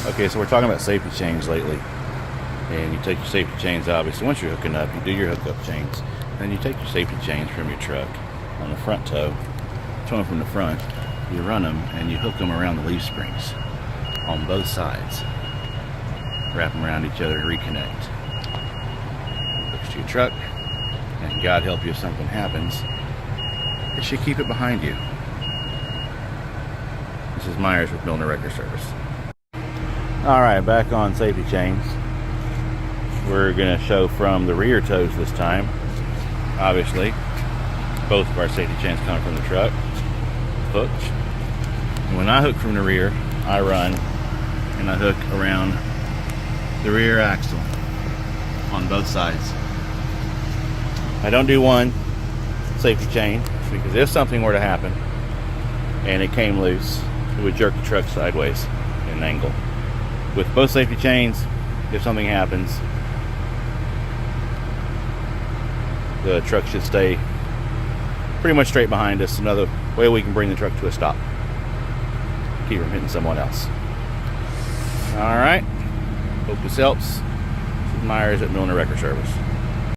Okay, so we're talking about safety chains lately. And you take your safety chains, obviously, once you're hooking up, you do your hookup chains. Then you take your safety chains from your truck on the front toe, tow them from the front, you run them, and you hook them around the leaf springs on both sides. Wrap them around each other to reconnect. Hooks to your truck, and God help you if something happens, it should keep it behind you. This is Myers with Milner Wrecker Service. Alright, back on safety chains. We're going to show from the rear toes this time. Obviously, both of our safety chains come from the truck, hooked. And when I hook from the rear, I run and I hook around the rear axle on both sides. I don't do one safety chain because if something were to happen and it came loose, it would jerk the truck sideways in an angle. With both safety chains, if something happens, the truck should stay pretty much straight behind us. Another way we can bring the truck to a stop. Keep from hitting someone else. Alright. Hope this helps. This is Myers at Milner Wrecker Service.